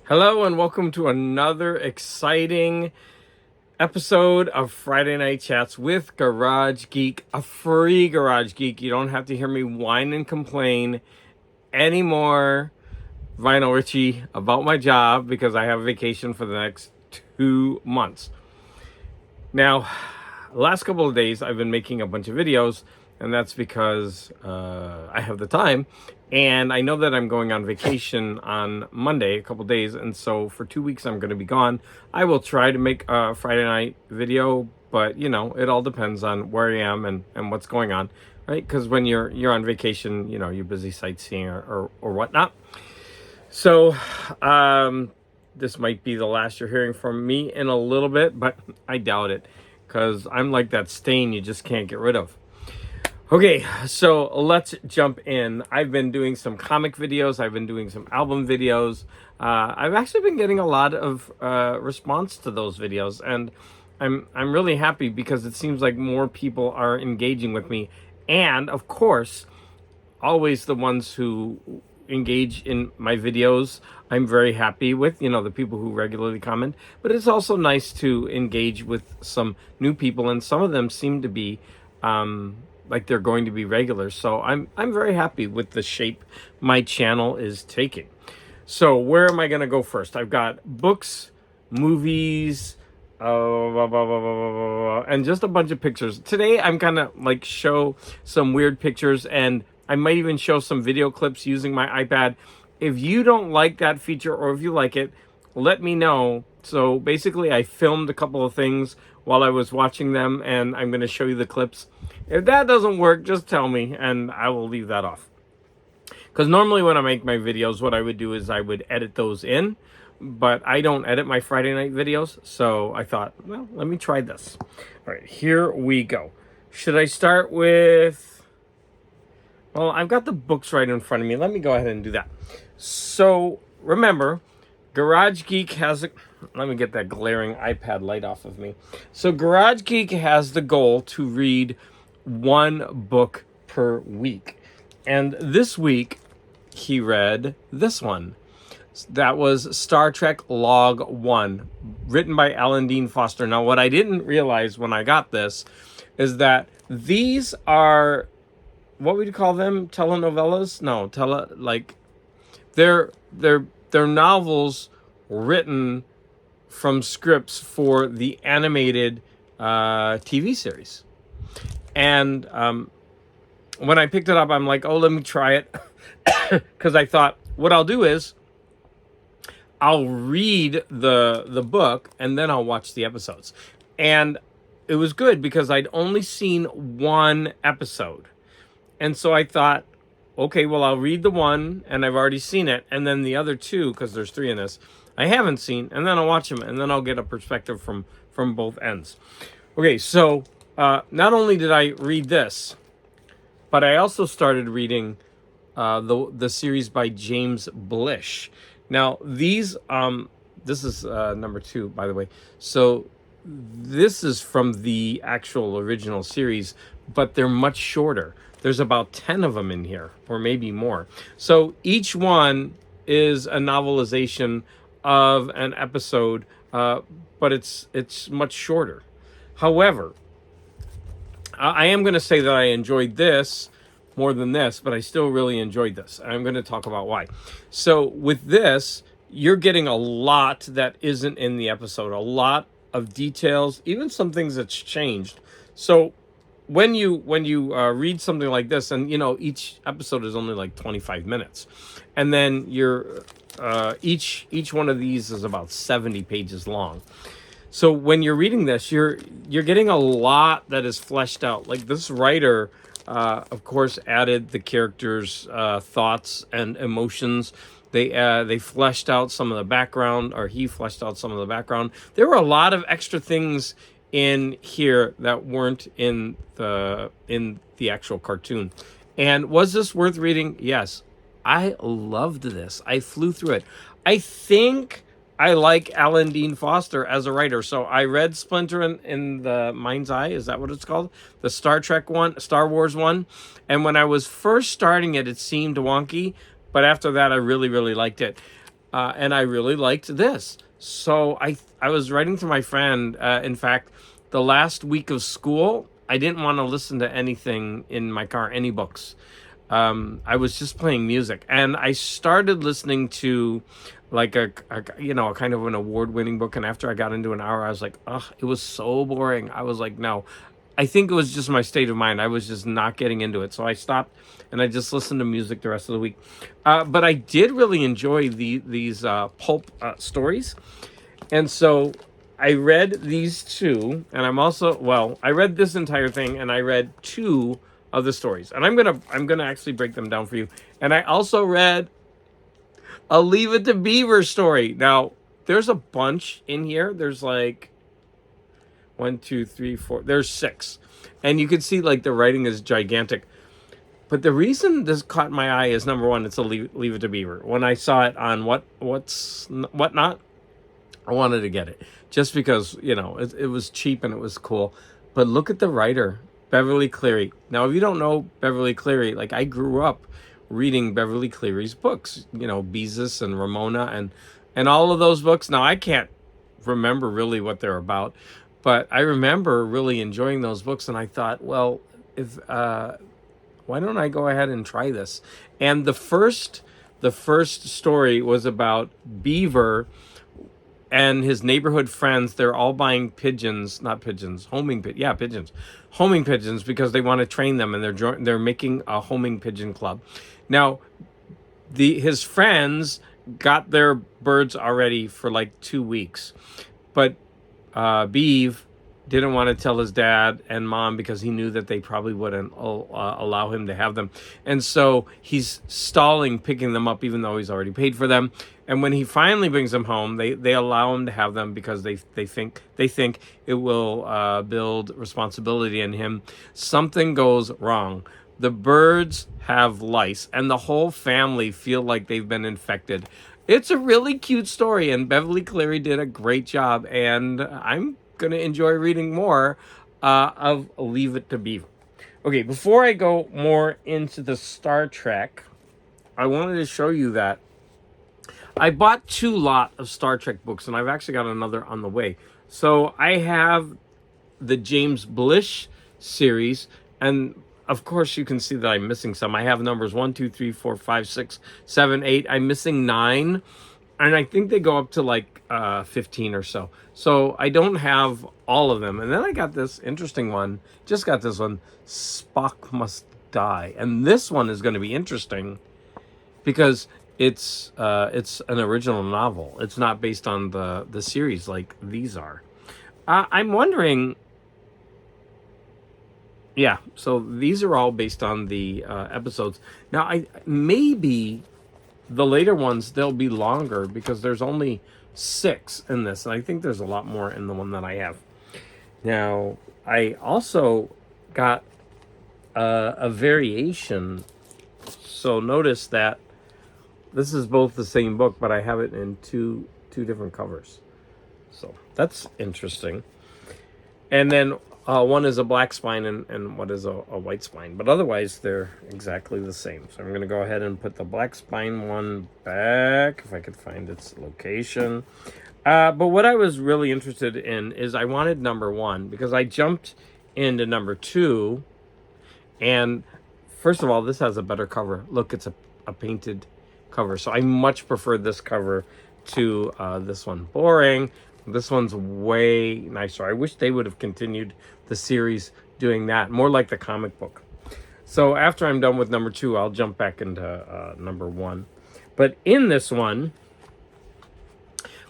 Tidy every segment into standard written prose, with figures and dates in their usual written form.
Hello and welcome to another exciting episode of Friday Night Chats with Garage Geek, a free Garage Geek. You don't have to hear me whine and complain anymore, Vinyl Richie, about my job because I have vacation for the next 2 months. Now, the last couple of days I've been making a bunch of videos, and that's because I have the time. And I know that I'm going on vacation on Monday, a couple days, and so for 2 weeks I'm going to be gone. I will try to make a Friday night video, but it all depends on where I am and what's going on, right? Because when you're on vacation, you're busy sightseeing or whatnot. So this might be the last you're hearing from me in a little bit, but I doubt it, because I'm like that stain you just can't get rid of. Okay, so let's jump in. I've been doing some comic videos. I've been doing some album videos. I've actually been getting a lot of response to those videos, and I'm really happy because it seems like more people are engaging with me. And of course, always the ones who engage in my videos, I'm very happy with, the people who regularly comment. But it's also nice to engage with some new people, and some of them seem to be like they're going to be regulars. So I'm very happy with the shape my channel is taking. So where am I going to go first? I've got books, movies, and just a bunch of pictures. Today I'm gonna show some weird pictures, and I might even show some video clips using my iPad. If you don't like that feature, or if you like it, let me know. So basically I filmed a couple of things while I was watching them, and I'm going to show you the clips. If that doesn't work, just tell me and I will leave that off. Because normally when I make my videos, what I would do is I would edit those in, but I don't edit my Friday night videos. So I thought, well, let me try this. All right, here we go. Should I start with... Well, I've got the books right in front of me. Let me go ahead and do that. So remember, Garage Geek has a... Let me get that glaring iPad light off of me. So Garage Geek has the goal to read one book per week. And this week, he read this one. That was Star Trek Log 1, written by Alan Dean Foster. Now, what I didn't realize when I got this is that these are... what would you call them? Telenovelas? No, they're novels written from scripts for the animated TV series. And when I picked it up, I'm like, oh, let me try it. Because I thought what I'll do is I'll read the book and then I'll watch the episodes. And it was good because I'd only seen one episode. And so I thought, okay, well, I'll read the one, and I've already seen it, and then the other two, because there's 3 in this, I haven't seen, and then I'll watch them, and then I'll get a perspective from both ends. Okay, so not only did I read this, but I also started reading the series by James Blish. Now, these, this is number 2, by the way. So this is from the actual original series, but they're much shorter. There's about 10 of them in here, or maybe more. So each one is a novelization of an episode, but it's much shorter. However, I am going to say that I enjoyed this more than this, but I still really enjoyed this. I'm going to talk about why. So with this, you're getting a lot that isn't in the episode, a lot of details, even some things that's changed. So when you read something like this, and each episode is only like 25 minutes, and then each one of these is about 70 pages long. So when you're reading this, you're getting a lot that is fleshed out. Like this writer, of course, added the characters' thoughts and emotions. They fleshed out some of the background, or he fleshed out some of the background. There were a lot of extra things in here that weren't in the actual cartoon. And was this worth reading? Yes. I loved this. I flew through it. I think I like Alan Dean Foster as a writer. So I read Splinter in the Mind's Eye. Is that what it's called? The Star Trek one, Star Wars one. And when I was first starting it, it seemed wonky. But after that, I really, really liked it. and I really liked this. So I was writing to my friend. In fact, the last week of school, I didn't want to listen to anything in my car, any books. I was just playing music, and I started listening to like a kind of an award-winning book. And after I got into an hour, I was like, ugh, it was so boring. I was like, no. I think it was just my state of mind. I was just not getting into it. So I stopped and I just listened to music the rest of the week. But I did really enjoy these pulp stories. And so I read these two, and I read this entire thing, and I read two of the stories. And I'm gonna actually break them down for you. And I also read a Leave It to Beaver story. Now, there's a bunch in here. There's like 1, 2, 3, 4. There's 6. And you can see like the writing is gigantic. But the reason this caught my eye is, number one, it's a Leave It to Beaver. When I saw it on Whatnot, I wanted to get it. Just because, it was cheap and it was cool. But look at the writer, Beverly Cleary. Now, if you don't know Beverly Cleary, like, I grew up reading Beverly Cleary's books. Beezus and Ramona and all of those books. Now, I can't remember really what they're about. But I remember really enjoying those books, and I thought, well, if why don't I go ahead and try this? And the first story was about Beaver and his neighborhood friends. They're all buying pigeons, not pigeons, pigeons, homing pigeons, because they want to train them, and they're making a homing pigeon club. Now, his friends got their birds already for like 2 weeks, but Beav didn't want to tell his dad and mom because he knew that they probably wouldn't allow him to have them. And so he's stalling picking them up, even though he's already paid for them. And when he finally brings them home, they allow him to have them because they think it will build responsibility in him. Something goes wrong. The birds have lice, and the whole family feel like they've been infected. It's a really cute story, and Beverly Cleary did a great job, and I'm going to enjoy reading more of Leave It to Beaver. Okay, before I go more into the Star Trek, I wanted to show you that I bought 2 lot of Star Trek books, and I've actually got another on the way. So I have the James Blish series, and of course, you can see that I'm missing some. I have numbers 1, 2, 3, 4, 5, 6, 7, 8. I'm missing 9. And I think they go up to like 15 or so. So I don't have all of them. And then I got this interesting one. Just got this one, Spock Must Die. And this one is going to be interesting because it's an original novel. It's not based on the series like these are. I'm wondering... Yeah, so these are all based on the episodes. Now, maybe the later ones, they'll be longer because there's only 6 in this. And I think there's a lot more in the one that I have. Now, I also got a variation. So notice that this is both the same book, but I have it in two different covers. So that's interesting. And then one is a black spine and one is a white spine. But otherwise, they're exactly the same. So I'm going to go ahead and put the black spine one back, if I could find its location. But what I was really interested in is I wanted number 1, because I jumped into number 2. And first of all, this has a better cover. Look, it's a painted cover. So I much prefer this cover to this one. Boring. This one's way nicer. I wish they would have continued the series doing that, more like the comic book. So after I'm done with number 2, I'll jump back into number 1. But in this one,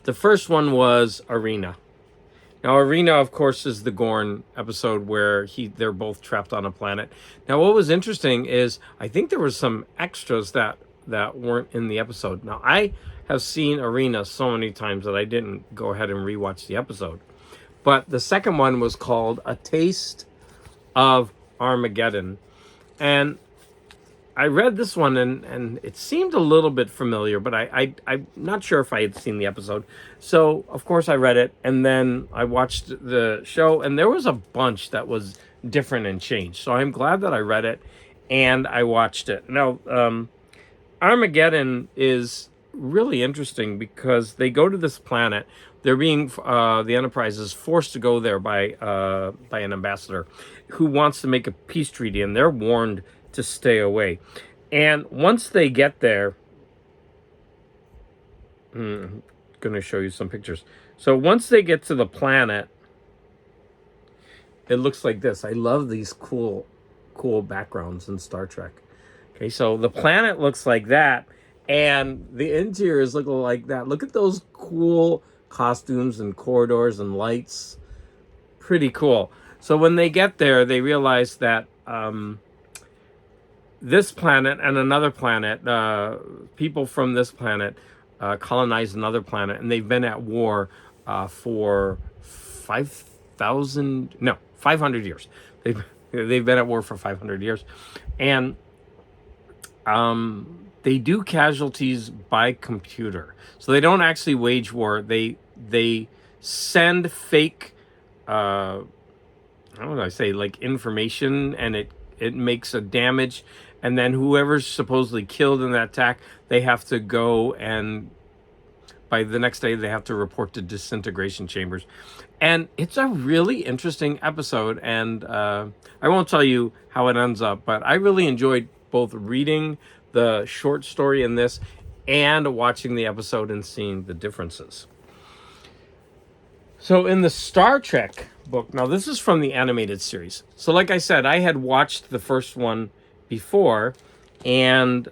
the first one was Arena. Now, Arena, of course, is the Gorn episode where they're both trapped on a planet. Now, what was interesting is I think there were some extras that weren't in the episode. Now, I have seen Arena so many times that I didn't go ahead and rewatch the episode. But the second one was called A Taste of Armageddon. And I read this one and it seemed a little bit familiar, but I'm not sure if I had seen the episode. So, of course, I read it, and then I watched the show, and there was a bunch that was different and changed. So I'm glad that I read it and I watched it. Now, Armageddon is really interesting because they go to this planet. They're being the Enterprise is forced to go there by an ambassador who wants to make a peace treaty, and they're warned to stay away. And once they get there, I'm going to show you some pictures. So once they get to the planet, it looks like this. I love these cool backgrounds in Star Trek. Okay, so the planet looks like that, and the interiors look like that. Look at those cool costumes and corridors and lights. Pretty cool. So when they get there, they realize that this planet and another planet, people from this planet colonize another planet, and they've been at war for 500 years. They've been at war for 500 years, and they do casualties by computer. So they don't actually wage war. They send fake, how would I say, like information, and it makes a damage. And then whoever's supposedly killed in that attack, they have to go, and by the next day they have to report to disintegration chambers. And it's a really interesting episode, and I won't tell you how it ends up, but I really enjoyed both reading the short story in this and watching the episode and seeing the differences. So in the Star Trek book, now this is from the animated series. So like I said, I had watched the first one before, and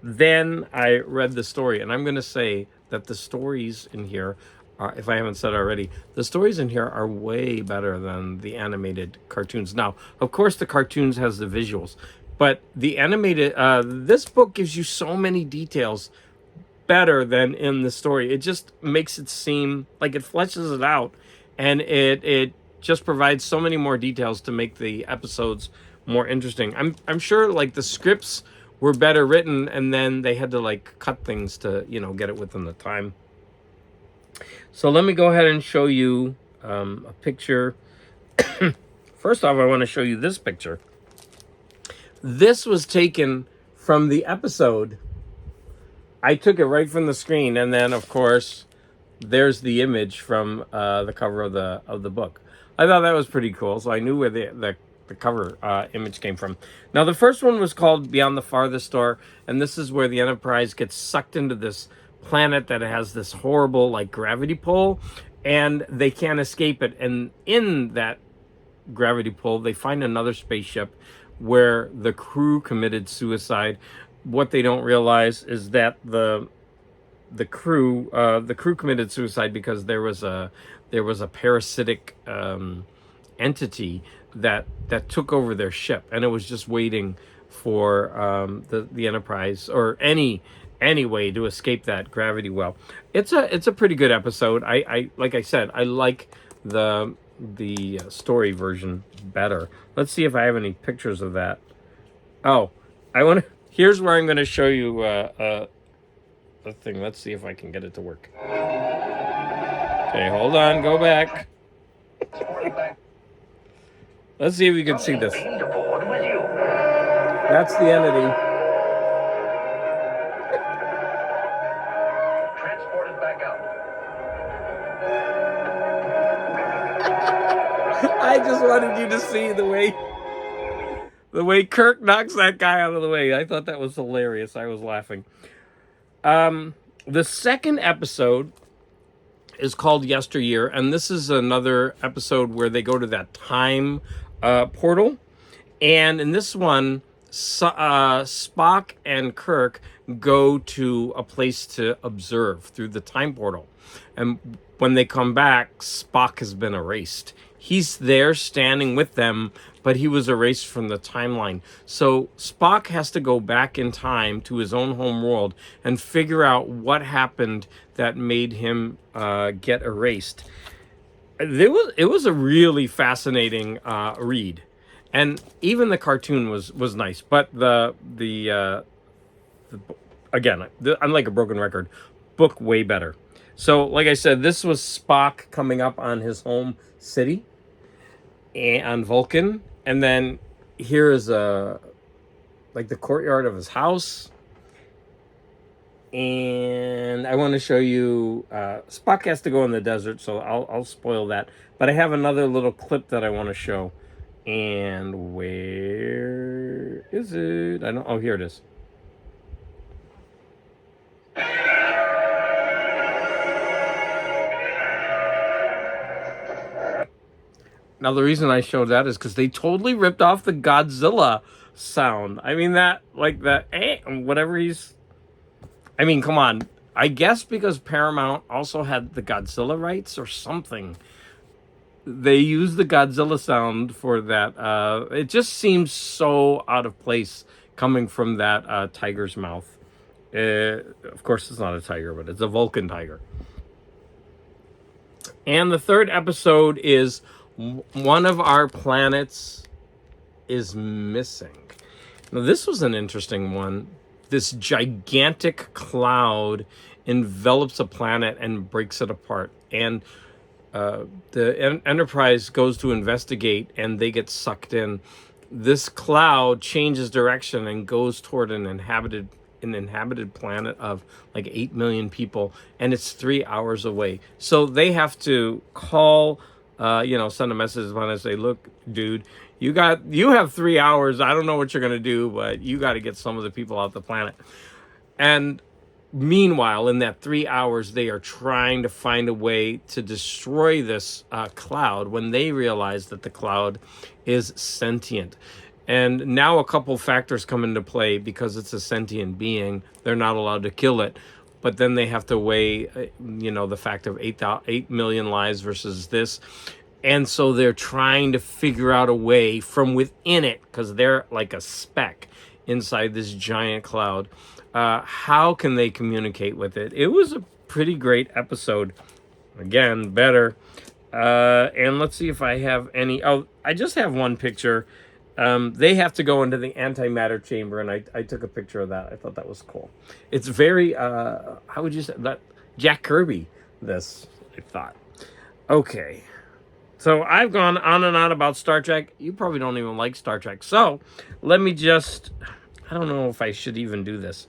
then I read the story. And I'm going to say that the stories in here are, if I haven't said already, the stories in here are way better than the animated cartoons. Now, of course, the cartoons has the visuals, but the animated, this book gives you so many details better than in the story. It just makes it seem like it fleshes it out, and it just provides so many more details to make the episodes more interesting. I'm sure like the scripts were better written, and then they had to like cut things to, you know, get it within the time. So let me go ahead and show you a picture. First off, I want to show you this picture. This was taken from the episode. I took it right from the screen, and then of course there's the image from the cover of the book. I thought that was pretty cool, so I knew where the cover image came from. Now the first one was called Beyond the Farthest Star, and this is where the Enterprise gets sucked into this planet that has this horrible like gravity pull, and they can't escape it. And in that gravity pull, they find another spaceship where the crew committed suicide. What they don't realize is that the crew committed suicide because there was a parasitic entity that took over their ship, and it was just waiting for the Enterprise or any way to escape that gravity well. It's a pretty good episode. I like I said, I like the story version better. Let's see if I have any pictures of that. Oh, here's where I'm going to show you a thing. Let's see if I can get it to work. Okay, hold on, go back. Let's see if you can see this. That's the entity. Transported back out. I just wanted you to see the way Kirk knocks that guy out of the way. I thought that was hilarious. I was laughing. The second episode is called Yesteryear, and this is another episode where they go to that time portal. And in this one, Spock and Kirk go to a place to observe through the time portal. And when they come back, Spock has been erased. He's there standing with them, but he was erased from the timeline. So Spock has to go back in time to his own home world and figure out what happened that made him get erased. It was a really fascinating read, and even the cartoon was nice. But again, I'm like a broken record. Book way better. So, like I said, this was Spock coming up on his home city on Vulcan, and then here is like the courtyard of his house. And I want to show you Spock has to go in the desert, so I'll spoil that. But I have another little clip that I want to show. And where is it? I don't. Oh, here it is. Now the reason I showed that is because they totally ripped off the Godzilla sound. I mean that, like that, whatever he's. I mean, come on. I guess because Paramount also had the Godzilla rights or something, they used the Godzilla sound for that. It just seems so out of place coming from that tiger's mouth. Of course, it's not a tiger, but it's a Vulcan tiger. And the third episode is one of our planets is missing. Now, this was an interesting one. This gigantic cloud envelops a planet and breaks it apart. And the Enterprise goes to investigate, and they get sucked in. This cloud changes direction and goes toward an inhabited planet of like 8 million people, and it's 3 hours away. So they have to call, send a message and say, look, dude, you have 3 hours. I don't know what you're going to do, but you got to get some of the people off the planet. And meanwhile, in that 3 hours, they are trying to find a way to destroy this cloud when they realize that the cloud is sentient. And now a couple factors come into play because it's a sentient being. They're not allowed to kill it. But then they have to weigh, the fact of 8 million lives versus this. And so they're trying to figure out a way from within it, because they're like a speck inside this giant cloud. How can they communicate with it? It was a pretty great episode. Again, better. And let's see if I have any. Oh, I just have one picture. They have to go into the antimatter chamber, and I took a picture of that. I thought that was cool. It's very, how would you say that? Jack Kirby, this, I thought. Okay. So I've gone on and on about Star Trek. You probably don't even like Star Trek. So let me just, I don't know if I should even do this.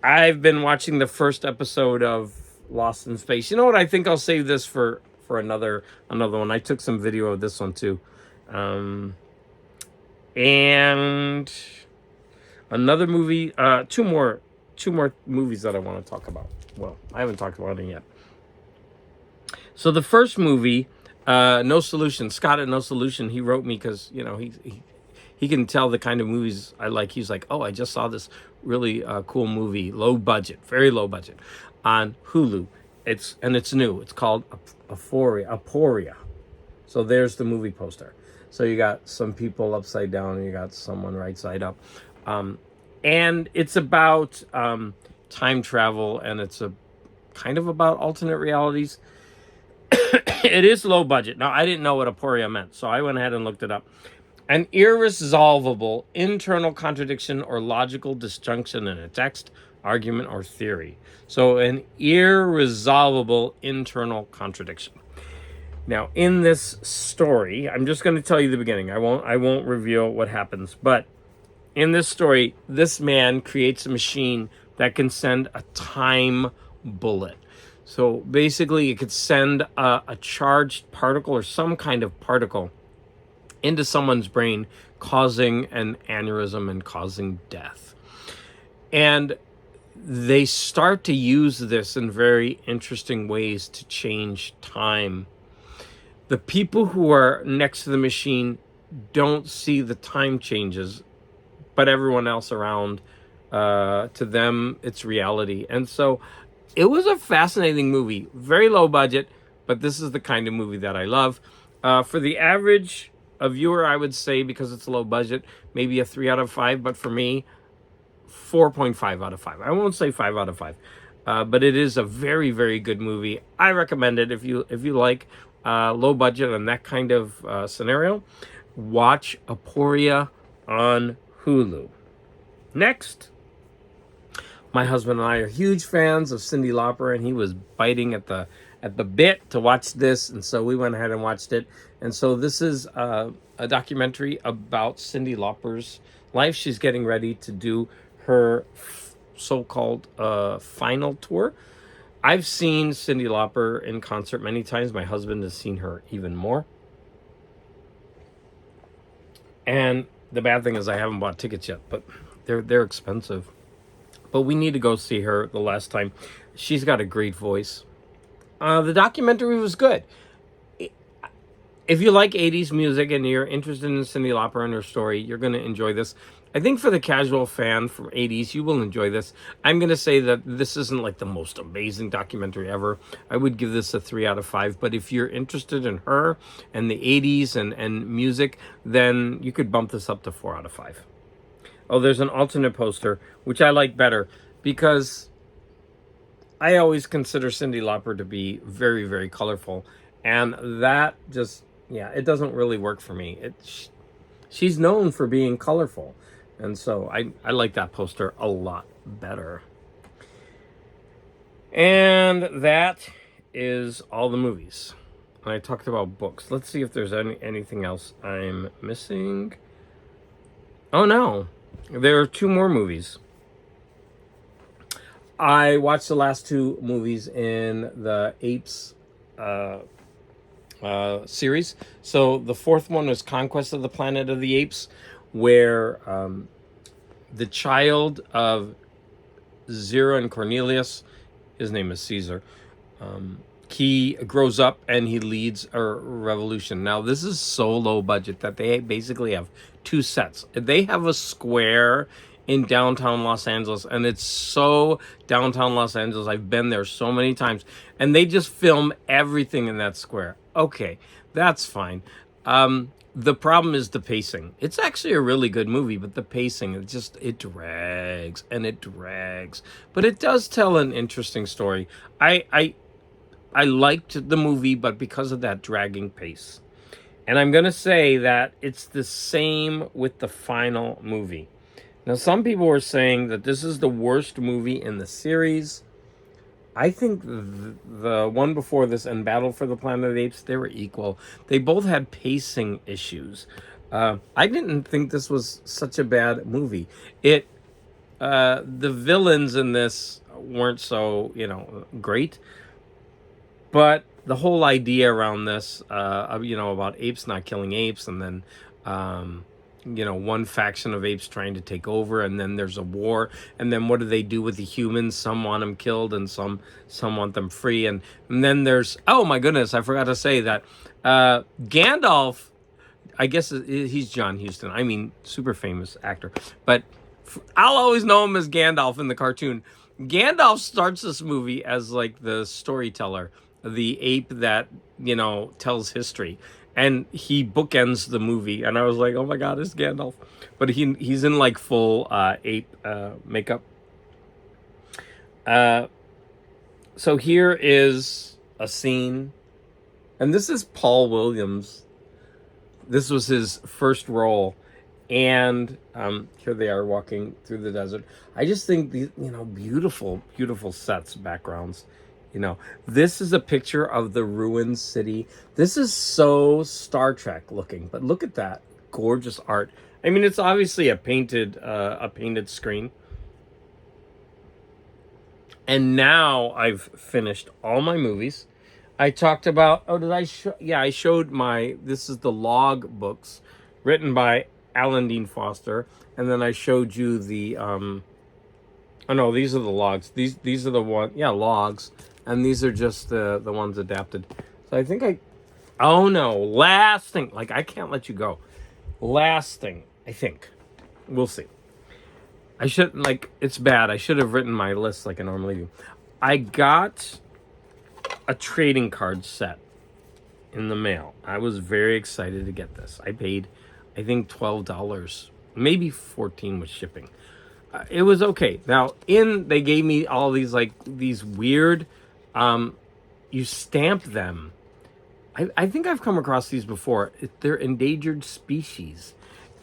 I've been watching the first episode of Lost in Space. You know what? I think I'll save this for another one. I took some video of this one too. And another movie, two more movies that I want to talk about. Well, I haven't talked about it yet. So the first movie, No Solution. Scott at No Solution, he wrote me because, he can tell the kind of movies I like. He's like, oh, I just saw this really cool movie, low budget, very low budget, on Hulu. It's new. It's called Aporia. So there's the movie poster. So you got some people upside down, and you got someone right side up. And it's about time travel, and it's a kind of about alternate realities. It is low budget. Now, I didn't know what Aporia meant, so I went ahead and looked it up. An irresolvable internal contradiction or logical disjunction in a text, argument, or theory. So an irresolvable internal contradiction. Now, in this story, I'm just going to tell you the beginning. I won't reveal what happens. But in this story, this man creates a machine that can send a time bullet. So basically, it could send a charged particle or some kind of particle into someone's brain, causing an aneurysm and causing death. And they start to use this in very interesting ways to change time. The people who are next to the machine don't see the time changes, but everyone else around, to them, it's reality. And so it was a fascinating movie, very low budget, but this is the kind of movie that I love. For the average viewer, I would say, because it's low budget, maybe a 3 out of 5, but for me, 4.5 out of 5. I won't say 5 out of 5, but it is a very, very good movie. I recommend it if you like low budget and that kind of scenario. Watch Aporia on Hulu. Next, my husband and I are huge fans of Cyndi Lauper, and he was biting at the bit to watch this, and so we went ahead and watched it. And so this is a documentary about Cyndi Lauper's life. She's getting ready to do her so-called final tour. I've seen Cyndi Lauper in concert many times. My husband has seen her even more. And the bad thing is I haven't bought tickets yet, but they're expensive. But we need to go see her the last time. She's got a great voice. The documentary was good. If you like 80s music and you're interested in Cyndi Lauper and her story, you're going to enjoy this. I think for the casual fan from 80s, you will enjoy this. I'm going to say that this isn't like the most amazing documentary ever. I would give this a 3 out of 5. But if you're interested in her and the 80s and music, then you could bump this up to 4 out of 5. Oh, there's an alternate poster, which I like better because I always consider Cyndi Lauper to be very, very colorful. And that just, yeah, it doesn't really work for me. She's known for being colorful. And so I like that poster a lot better. And that is all the movies. And I talked about books. Let's see if there's anything else I'm missing. Oh, no. There are 2 more movies. I watched the last 2 movies in the Apes series. So the 4th one was Conquest of the Planet of the Apes, where the child of Zira and Cornelius, his name is Caesar, he grows up and he leads a revolution. Now, this is so low budget that they basically have 2 sets. They have a square in downtown Los Angeles, and it's so downtown Los Angeles. I've been there so many times, and they just film everything in that square. Okay, that's fine. The problem is the pacing. It's actually a really good movie, but the pacing, it drags and it drags. But it does tell an interesting story. I liked the movie, but because of that dragging pace. And I'm going to say that it's the same with the final movie. Now, some people were saying that this is the worst movie in the series. I think the one before this and Battle for the Planet of the Apes, they were equal. They both had pacing issues. I didn't think this was such a bad movie. The villains in this weren't so, great. But the whole idea around this, about apes not killing apes, and then, one faction of apes trying to take over, and then there's a war, and then what do they do with the humans? Some want them killed, and some want them free, and then there's, oh my goodness, I forgot to say that Gandalf, I guess he's John Huston. I mean, super famous actor, but I'll always know him as Gandalf in the cartoon. Gandalf starts this movie as like the storyteller, the ape that, tells history. And he bookends the movie. And I was like, oh my God, it's Gandalf. But he's in like full ape makeup. So here is a scene. And this is Paul Williams. This was his first role. And here they are walking through the desert. I just think these, beautiful, beautiful sets, backgrounds. This is a picture of the ruined city. This is so Star Trek looking, but look at that gorgeous art. I mean, it's obviously a painted screen. And now I've finished all my movies. I talked about, I showed this is the log books written by Alan Dean Foster. And then I showed you the, these are the logs. These are the logs. And these are just the ones adapted. So I think last thing. Like, I can't let you go. Last thing, I think. We'll see. I should, it's bad. I should have written my list like I normally do. I got a trading card set in the mail. I was very excited to get this. I paid, I think, $12. Maybe $14 with shipping. It was okay. Now, they gave me all these, these weird... you stamp them. I think I've come across these before. They're endangered species.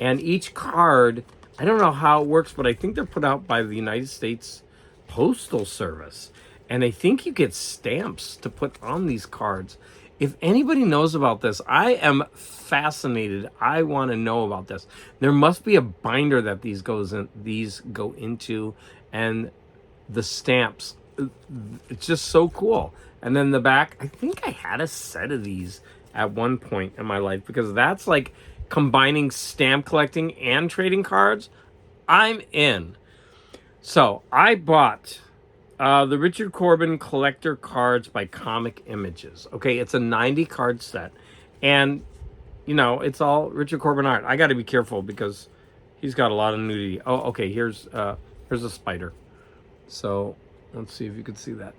And each card, I don't know how it works, but I think they're put out by the United States Postal Service. And I think you get stamps to put on these cards. If anybody knows about this, I am fascinated. I want to know about this. There must be a binder that these go into, and the stamps. It's just so cool. And then the back, I think I had a set of these at one point in my life, because that's like combining stamp collecting and trading cards. I'm in. So I bought the Richard Corbin Collector Cards by Comic Images. Okay, it's a 90 card set. And, you know, it's all Richard Corbin art. I got to be careful because he's got a lot of nudity. Oh, okay, here's a spider. So let's see if you can see that.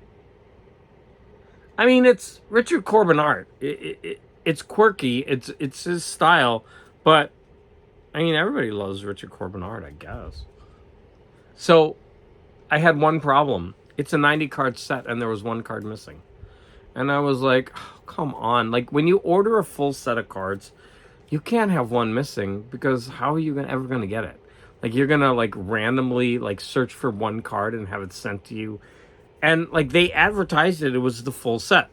I mean, it's Richard Corbin art. It's quirky. It's his style. But, I mean, everybody loves Richard Corbin art, I guess. So I had one problem. It's a 90 card set and there was one card missing. And I was like, oh, come on. Like, when you order a full set of cards, you can't have one missing, because how are you ever going to get it? Like, you're going to, like, randomly, like, search for one card and have it sent to you. And, like, they advertised it was the full set.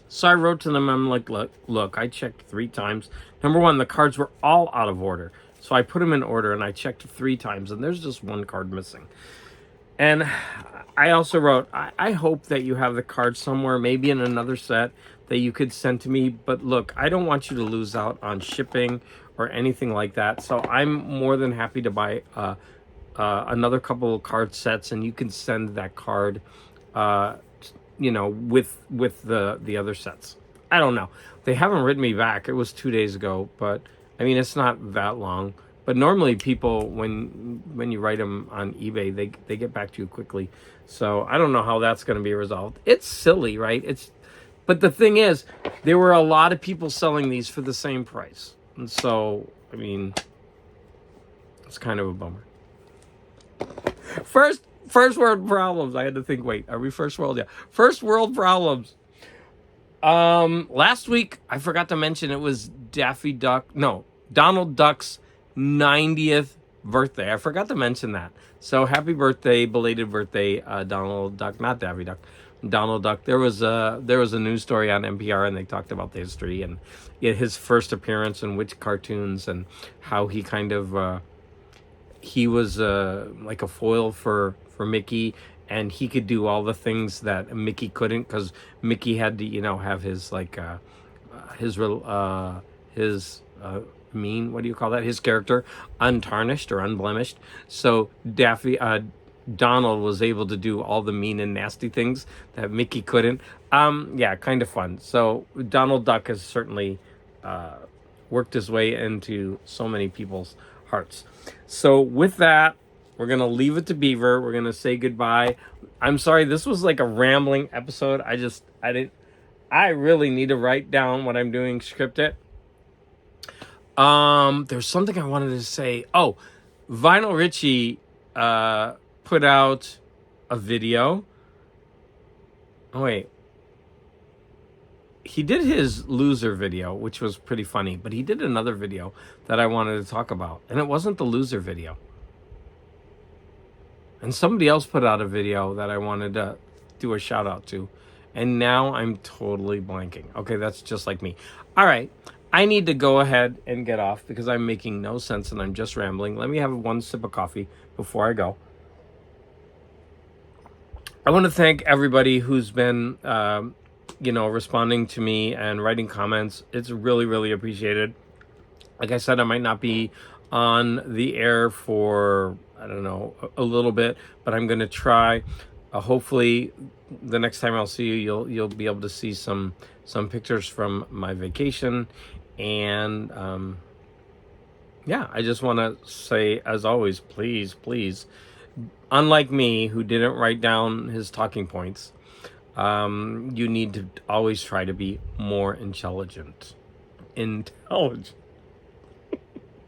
So I wrote to them, I'm like, look, I checked 3 times. Number one, the cards were all out of order. So I put them in order, and I checked 3 times, and there's just one card missing. And I also wrote, I hope that you have the card somewhere, maybe in another set, that you could send to me. But look, I don't want you to lose out on shipping or anything like that. So I'm more than happy to buy another couple of card sets, and you can send that card, you know, with the other sets. I don't know. They haven't written me back. It was 2 days ago, but I mean, it's not that long. But normally people, when you write them on eBay, they get back to you quickly. So I don't know how that's going to be resolved. It's silly, right? But the thing is, there were a lot of people selling these for the same price. And so, I mean, it's kind of a bummer. First world problems. I had to think, wait, are we first world? Yeah. First world problems. Last week, I forgot to mention it was Donald Duck's 90th birthday. I forgot to mention that. So happy birthday, belated birthday, Donald Duck, not Daffy Duck, Donald Duck. There was a news story on NPR, and they talked about the history and his first appearance and which cartoons, and how he kind of he was like a foil for Mickey, and he could do all the things that Mickey couldn't, because Mickey had to, you know, have his like his mean, what do you call that? His character untarnished or unblemished. So Donald was able to do all the mean and nasty things that Mickey couldn't. Yeah, kind of fun. So Donald Duck has certainly worked his way into so many people's hearts. So with that, we're going to leave it to Beaver. We're going to say goodbye. I'm sorry, this was like a rambling episode. I really need to write down what I'm doing, script it. There's something I wanted to say. Oh, Vinyl Richie put out a video. Oh, wait. He did his loser video, which was pretty funny, but he did another video that I wanted to talk about, and it wasn't the loser video. And somebody else put out a video that I wanted to do a shout out to, and now I'm totally blanking. Okay, that's just like me. All right. I need to go ahead and get off because I'm making no sense and I'm just rambling. Let me have one sip of coffee before I go. I want to thank everybody who's been, responding to me and writing comments. It's really, really appreciated. Like I said, I might not be on the air for, I don't know, a little bit, but I'm going to try. Hopefully, the next time I'll see you, you'll be able to see some pictures from my vacation. And I just want to say, as always, please, unlike me, who didn't write down his talking points, you need to always try to be more intelligent.